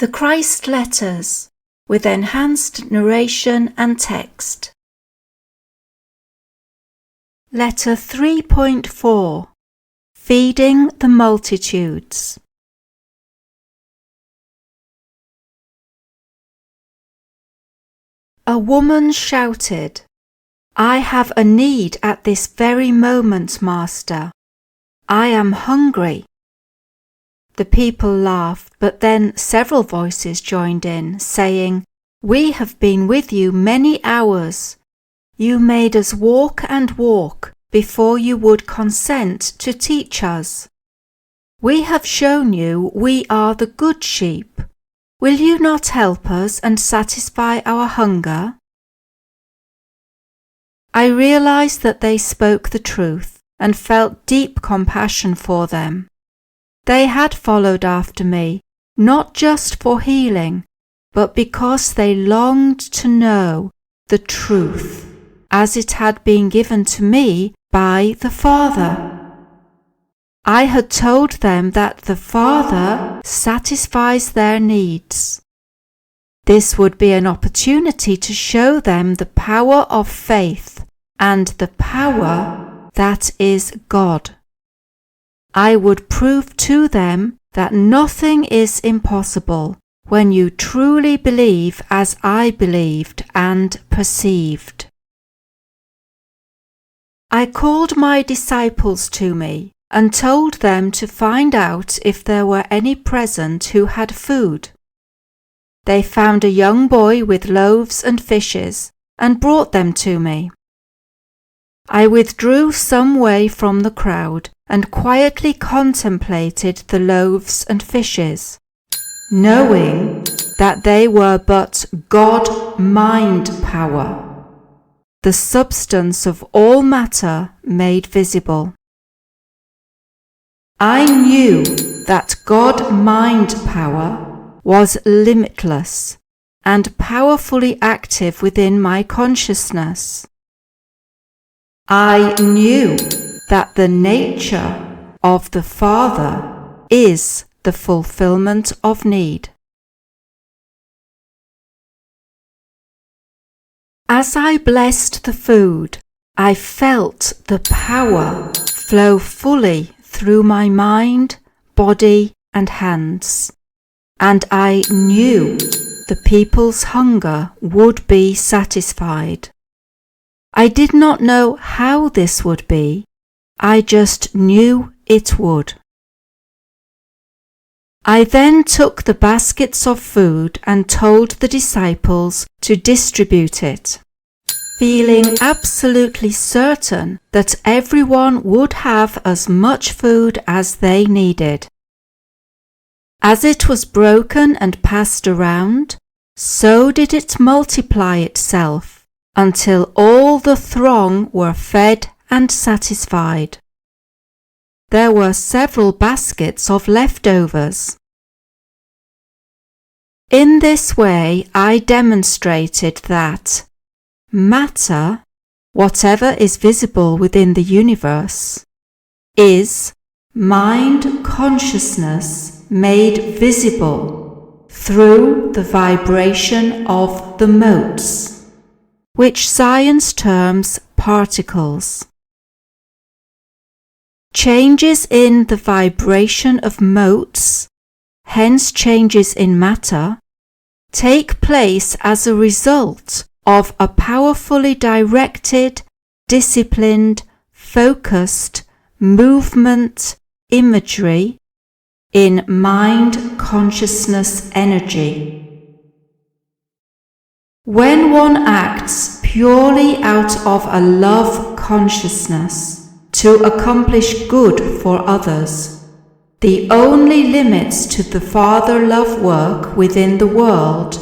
The Christ Letters, with enhanced narration and text. Letter 3.4. Feeding the Multitudes. A woman shouted, "I have a need at this very moment, Master. I am hungry." The people laughed, but then several voices joined in, saying, "We have been with you many hours. You made us walk and walk before you would consent to teach us. We have shown you we are the good sheep. Will you not help us and satisfy our hunger?" I realized that they spoke the truth and felt deep compassion for them. They had followed after me, not just for healing, but because they longed to know the truth, as it had been given to me by the Father. I had told them that the Father satisfies their needs. This would be an opportunity to show them the power of faith and the power that is God. I would prove to them that nothing is impossible when you truly believe as I believed and perceived. I called my disciples to me and told them to find out if there were any present who had food. They found a young boy with loaves and fishes and brought them to me. I withdrew some way from the crowd and quietly contemplated the loaves and fishes, knowing that they were but God-mind power, the substance of all matter made visible. I knew that God-mind power was limitless and powerfully active within my consciousness. I knew that the nature of the Father is the fulfillment of need. As I blessed the food, I felt the power flow fully through my mind, body, and hands, and I knew the people's hunger would be satisfied. I did not know how this would be, I just knew it would. I then took the baskets of food and told the disciples to distribute it, feeling absolutely certain that everyone would have as much food as they needed. As it was broken and passed around, so did it multiply itself, until all the throng were fed and satisfied. There were several baskets of leftovers. In this way, I demonstrated that matter, whatever is visible within the universe, is mind consciousness made visible through the vibration of the motes, which science terms particles. Changes in the vibration of motes, hence changes in matter, take place as a result of a powerfully directed, disciplined, focused movement imagery in mind consciousness energy. When one acts purely out of a love consciousness to accomplish good for others, the only limits to the Father love work within the world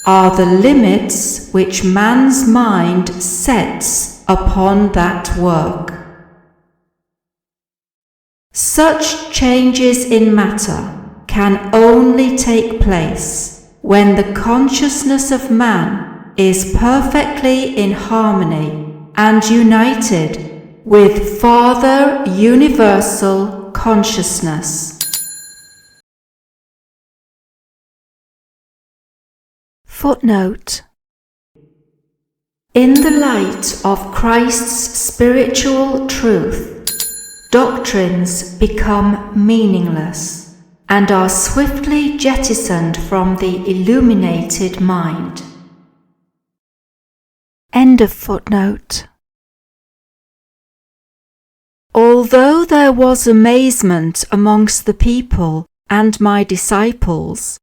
are the limits which man's mind sets upon that work. Such changes in matter can only take place when the consciousness of man is perfectly in harmony and united with Father Universal Consciousness. Footnote: In the light of Christ's spiritual truth, doctrines become meaningless and are swiftly jettisoned from the illuminated mind. End of footnote. Although there was amazement amongst the people and my disciples,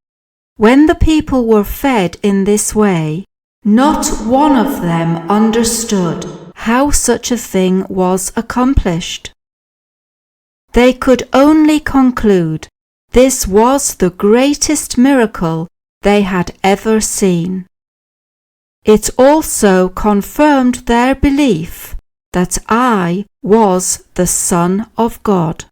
when the people were fed in this way, not one of them understood how such a thing was accomplished. They could only conclude this was the greatest miracle they had ever seen. It also confirmed their belief that I was the Son of God.